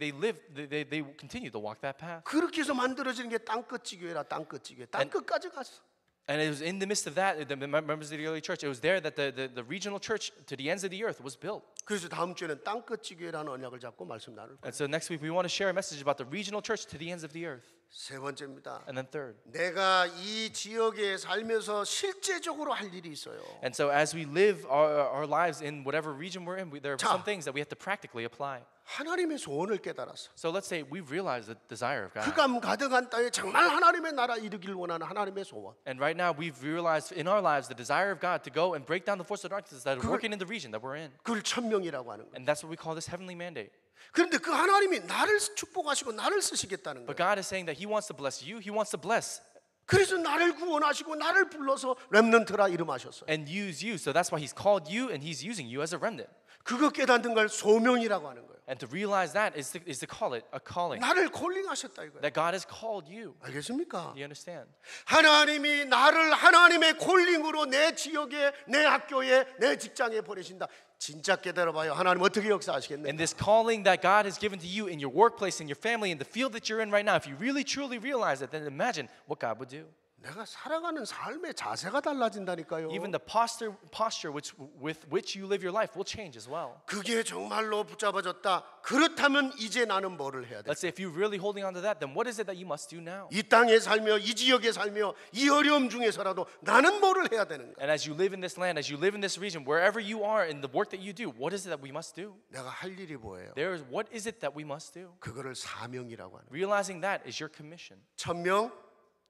continue to walk that path. 그렇게 해서 만들어지는 게 땅끝 지교회라 땅끝 지교회. 땅끝까지 갔어. And it was in the midst of that, the members of the early church, it was there that the regional church to the ends of the earth was built. 그래서 다음 주에는 땅끝 지교회라는 언약을 잡고 말씀 나눌 거예요. And so next week we want to share a message about the regional church to the ends of the earth. 세 번째입니다. And then third. 내가 이 지역에 살면서 실제적으로 할 일이 있어요. And so as we live our lives in whatever region we're in, there are 자. some things that we have to practically apply. 하나님의 소원을 깨달았어. So let's say we realize the desire of God. 흑암 가득한 땅에 정말 하나님의 나라 이루길 원하는 하나님의 소원. And right now we've realized in our lives the desire of God to go and break down the force of darkness that are working in the region that we're in. 그걸 천명이라고 하는 거예요. And that's what we call this heavenly mandate. 그런데 그 하나님이 나를 축복하시고 나를 쓰시겠다는 But 거예요. God is saying that He wants to bless you. He wants to bless 그래서 나를 구원하시고 나를 불러서 렘넌트라 이름하셨어요. and use you. So that's why He's called you and He's using you as a remnant. 그거 깨닫는 걸 소명이라고 하는 거예요. And to realize that is to call it a calling. 나를 콜링하셨다 이거예요. That God has called you. 알겠습니까? Do you understand? 하나님이 나를 하나님의 콜링으로 내 지역에, 내 학교에, 내 직장에 보내신다. 진짜 깨달아봐요. 하나님 어떻게 And 역사하시겠네? this calling that God has given to you in your workplace, in your family, in the field that you're in right now, if you really truly realize it, then imagine what God would do. 내가 살아가는 삶의 자세가 달라진다니까요. Even the posture with which you live your life will change as well. 그게 정말로 붙잡아졌다. 그렇다면 이제 나는 뭐를 해야 돼? Let's say if you're really holding on to that, then what is it that you must do now? 이 땅에 살며 이 지역에 살며 이 어려움 중에서라도 나는 뭐를 해야 되는 거야? And as you live in this land, as you live in this region, wherever you are in the work that you do, what is it that we must do? 내가 할 일이 뭐예요? What is it that we must do? 그거를 사명이라고 하는 거예요. Realizing that is your commission. 천명,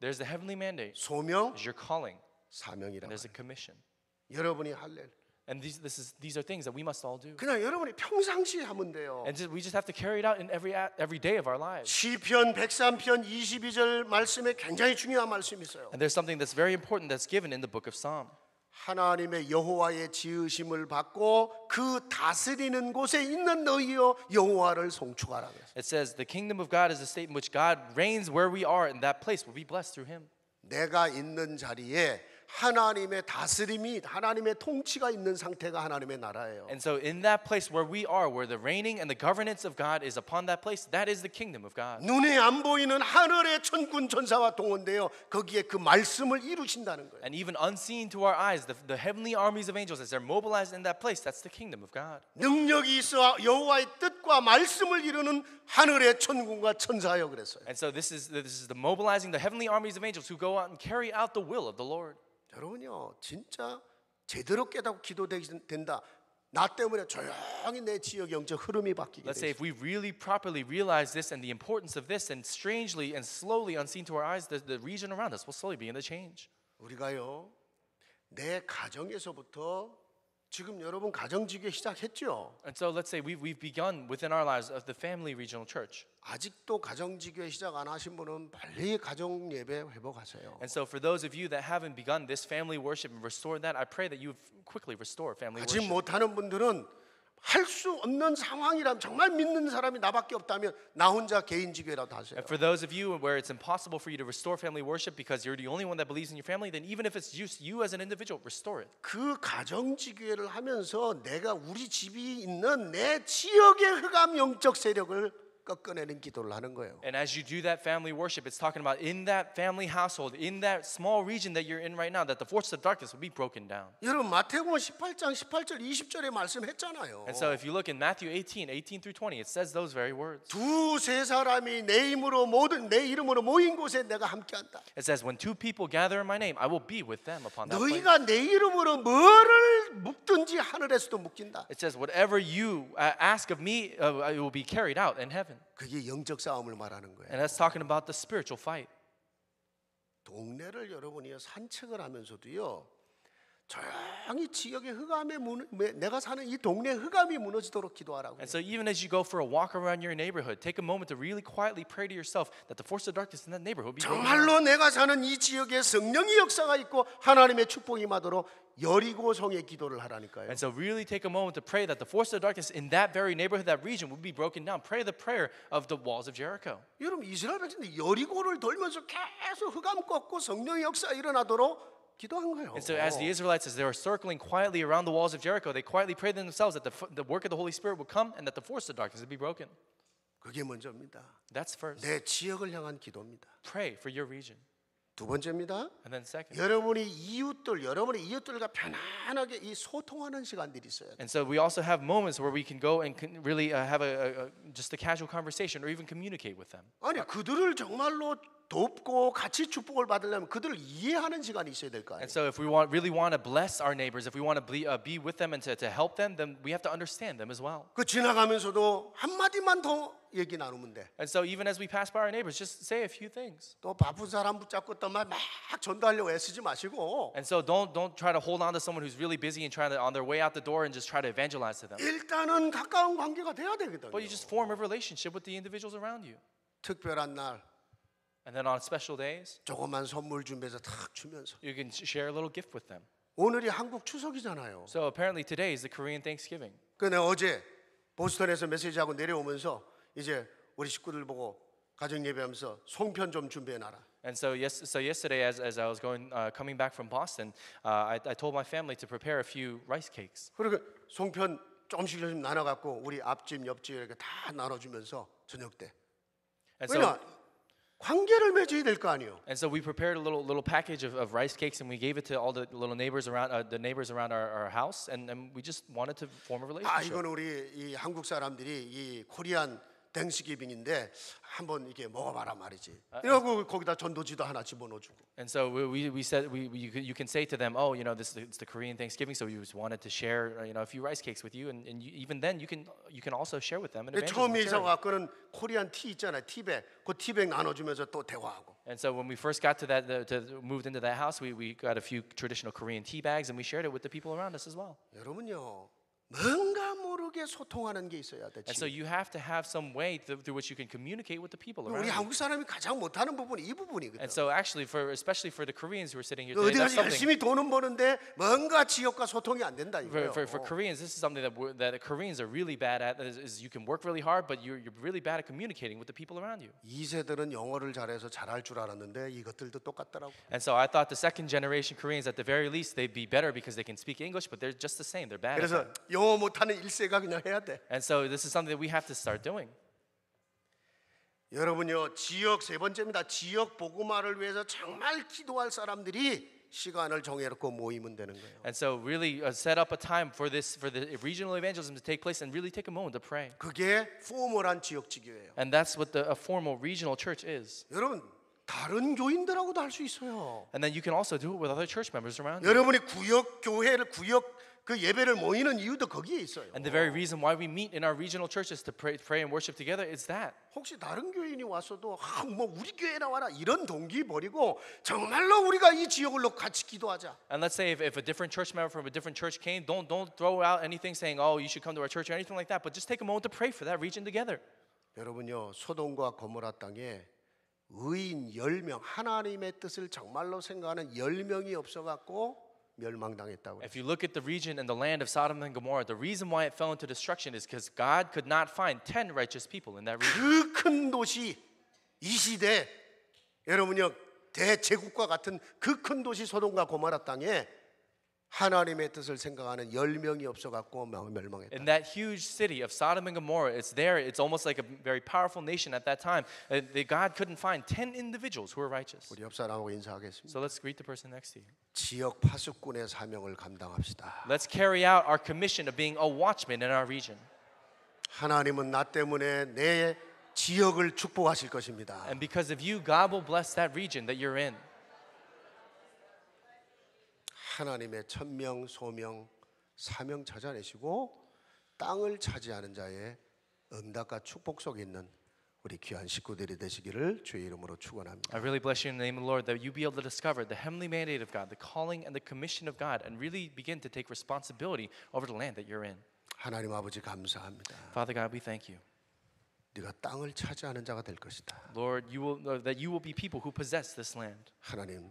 There's the heavenly mandate. 소명, There's your calling. 사명이라고. And there's a 하는 commission. 거예요. 여러분이 할 일. And these are things that we must all do. 그냥 여러분이 평상시에 하면 돼요. And we just have to carry it out in every day of our lives. 시편 103편 22절 말씀에 굉장히 중요한 말씀이 있어요. And there's something that's very important that's given in the book of Psalm. 하나님의 여호와의 지으심을 받고 그 다스리는 곳에 있는 너희여 여호와를 송축하라. It says the kingdom of God is a state in which God reigns where we are, and that place will be blessed through Him. 내가 있는 자리에 하나님의 다스림이 하나님의 통치가 있는 상태가 하나님의 나라예요. And so in that place where we are, where the reigning and the governance of God is upon that place, that is the kingdom of God. 눈에 안 보이는 하늘의 천군 천사와 동원되어 거기에 그 말씀을 이루신다는 거예요. And even unseen to our eyes, the heavenly armies of angels, as they're mobilized in that place, that's the kingdom of God. 능력이 있어 여호와의 뜻과 말씀을 이루는 하늘의 천군과 천사여 그랬어요. And so this is the mobilizing the heavenly armies of angels who go out and carry out the will of the Lord. 여러분요 진짜 제대로 깨닫고 기도된다. 나 때문에 조용히 내 지역 영적 흐름이 바뀌게 Let's say 돼요. if we really properly realize this and the importance of this, and strangely and slowly unseen to our eyes, the region around us will slowly begin to change. 우리가요 내 가정에서부터 지금 여러분 가정지교 시작했죠. And so let's say we've begun within our lives of the family regional church. 아직도 가정지교 시작 안 하신 분은 빨리 가정 예배 회복하세요. And so for those of you that haven't begun this family worship and restored that, I pray that you quickly restore family 아직 worship. 못하는 분들은 할 수 없는 상황이라면 정말 믿는 사람이 나밖에 없다면 나 혼자 개인 지교라도 하세요. And for those of you where it's impossible for you to restore family worship because you're the only one that believes in your family, then even if it's just you as an individual, restore it. 그 가정지교회를 하면서 내가 우리 집이 있는 내 지역의 흑암 영적 세력을 꺾어내는 기도를 하는 거예요. And as you do that family worship, it's talking about in that family household, in that small region that you're in right now, that the forces of darkness will be broken down. 여러분 마태복음 18장 18절 20절에 말씀했잖아요. And so if you look in Matthew 18 through 20, it says those very words. 두세 사람이 내 이름으로 모인 곳에 내가 함께한다. It says, when two people gather in my name, I will be with them upon that place. 너희가 내 이름으로 뭐를 묵든지 하늘에서도 묵긴다. It says, whatever you ask of me, it will be carried out in heaven. 그게 영적 싸움을 말하는 거예요. And that's talking about the spiritual fight. 동네를 여러분이 산책을 하면서도요. 조용히 지역의 내가 사는 이 동네 흑암이 무너지도록 기도하라고. And so even as you go for a walk around your neighborhood, take a moment to really quietly pray to yourself that the force of darkness in that neighborhood will be broken down. 정말로 내가 사는 이 지역에 성령의 역사가 있고 하나님의 축복이 임하도록 여리고성의 기도를 하라니까요. And so really take a moment to pray that the force of darkness in that very neighborhood, that region, will be broken down. Pray the prayer of the walls of Jericho. 여러분 이스라엘 백성들 여리고를 돌면서 계속 흑암 꺾고 성령의 역사가 일어나도록 기도한 거예요. And so as the Israelites, as they were circling quietly around the walls of Jericho, they quietly prayed themselves that the work of the Holy Spirit would come and that the force of darkness would be broken. 그게 먼저입니다. That's first. 내 지역을 향한 기도입니다. Pray for your region. 두 번째입니다. And then second. 여러분의 이웃들과 편안하게 이 소통하는 시간들이 있어요. And so we also have moments where we can go and can really have just a casual conversation or even communicate with them. 아니 그들을 정말로 돕고 같이 축복을 받으려면 그들을 이해하는 시간이 있어야 될 거 아니에요. And so if we really want to bless our neighbors, if we want to be with them and to help them, then we have to understand them as well. 그 지나가면서도 한 마디만 더 얘기 나누면 돼. And so even as we pass by our neighbors, just say a few things. 또 바쁜 사람 붙잡고 어떤 말 막 전도하려고 애쓰지 마시고 And so don't try to hold on to someone who's really busy and trying to on their way out the door and just try to evangelize to them. 일단은 가까운 관계가 돼야 되거든요. But you just form a relationship with the individuals around you. 특별한 날 And then on special days, 조그만 선물 준비해서 탁 주면서 you can share a little gift with them. 오늘이 한국 추석이잖아요. So apparently today is the Korean Thanksgiving. 그 내가 어제 보스턴에서 메시지하고 내려오면서 이제 우리 식구들 보고 가정 예배하면서 송편 좀 준비해 놔라. And so yesterday, as I was coming back from Boston, I told my family to prepare a few rice cakes. 그리고 송편 조금씩 나눠 갖고 우리 앞집 옆집 이렇게 다 나눠주면서 저녁 때. And so, 왜냐 관계를 맺어야 될 거 아니에요. and so we prepared a little package of rice cakes, and we gave it to all the little neighbors around our house, and we just wanted to form a 아 relationship. 이건 우리 이 한국 사람들이 이 코리안 땡스기빙인데 한번 이게 먹어봐라 말이지. 이러고 거기다 전도지도 하나 집어넣어주고. And so we said you can say to them, oh, you know, it's the Korean Thanksgiving, so we just wanted to share a few rice cakes with you, and even then you can also share with them. And 처음에 이사 와서는 코리안 티 있잖아요, 티백. 그 티백 나눠주면서 또 대화하고. And so when we first got to moved into that house, we got a few traditional Korean tea bags, and we shared it with the people around us as well. 여러분요, 뭔가 모르게 소통하는 게 있어야 돼. And so you have to have some way through which you can communicate with the people around 우리 you. 한국 사람이 가장 못하는 부분이 이 부분이거든. And so actually, especially for the Koreans who are sitting here 어디 today, that's 가서 something. 열심히 돈은 버는데 뭔가 지역과 소통이 안 된다 이거예요. For Koreans, this is something that the Koreans are really bad at. Is you can work really hard, but you're really bad at communicating with the people around you. 2세들은 영어를 잘해서 잘할 줄 알았는데 이것들도 똑같더라고. And so I thought the second generation Koreans, at the very least, they'd be better because they can speak English, but they're just the same. They're bad at 그래서 that. 영어 못하는 1세가 그냥 해야 돼. And so this is something that we have to start doing. 여러분요, 지역 세 번째입니다. 지역 복음화를 위해서 정말 기도할 사람들이 시간을 정해놓고 모이면 되는 거예요. And so really set up a time for the regional evangelism to take place and really take a moment to pray. 그게 포멀한 지역 지교예요. And that's what a formal regional church is. 여러분 다른 교인들하고도 할 수 있어요. And then you can also do it with other church members around you. 여러분이 구역 교회를 구역 그 예배를 모이는 이유도 거기에 있어요. And the very reason why we meet in our regional churches to pray and worship together is that. 혹시 다른 교인이 왔어도 뭐 우리 교회 나와라 이런 동기 버리고 정말로 우리가 이 지역을 같이 기도하자. And let's say if a different church member from a different church came, don't throw out anything saying, oh, you should come to our church or anything like that, but just take a moment to pray for that region together. 여러분요, 소돔과 고모라 땅에 의인 10명 하나님의 뜻을 정말로 생각하는 10명이 없어갖고 멸망당했다고. If you look at the region and the land of Sodom and Gomorrah, the reason why it fell into destruction is because God could not find 10 righteous people in that region. 그 큰 도시 이 시대 여러분요 대제국과 같은 그 큰 도시 소돔과 고모라 땅에 하나님의 뜻을 생각하는 10명이 없어갖고 멸망했다. In that huge city of Sodom and Gomorrah, it's there. It's almost like a very powerful nation at that time. God couldn't find 10 individuals who were righteous. 우리 옆 사람하고 인사하겠습니다. So let's greet the person next to you. 지역 파수꾼의 사명을 감당합시다. Let's carry out our commission of being a watchman in our region. 하나님은 나 때문에 내 지역을 축복하실 것입니다. And because of you, God will bless that region that you're in. 하나님의 천명, 소명, 사명 찾아내시고 땅을 차지하는 자의 응답과 축복 속에 있는 우리 귀한 식구들이 되시기를 주의 이름으로 축원합니다. I really bless you in the name of the Lord that you be able to discover the heavenly mandate of God, the calling and the commission of God, and really begin to take responsibility over the land that you're in. 하나님 아버지 감사합니다. Father God, we thank you. 네가 땅을 차지하는 자가 될 것이다. Lord, that you will be people who possess this land. 하나님,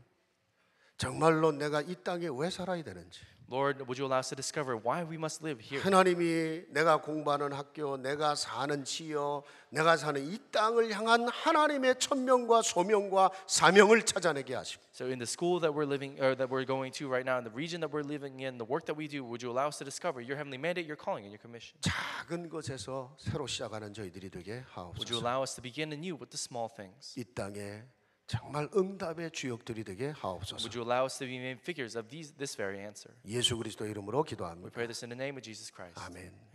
정말로 내가 이 땅에 왜 살아야 되는지. Lord, would you allow us to discover why we must live here? 하나님이 내가 공부하는 학교, 내가 사는 지역, 내가 사는 이 땅을 향한 하나님의 천명과 소명과 사명을 찾아내게 하시고. So in the school that we're living, or that we're going to right now, in the region that we're living in, the work that we do, would you allow us to discover your heavenly mandate, your calling, and your commission? 작은 것에서 새로 시작하는 저희들이 되게 Would 하옵소서. you allow us to begin anew with the small things? 이 땅에 정말 응답의 주역들이 되게 하옵소서. Would you allow us to be made figures of this very answer? 예수 그리스도 이름으로 We 기도합니다. pray this in the name of Jesus Christ. 아멘. Amen.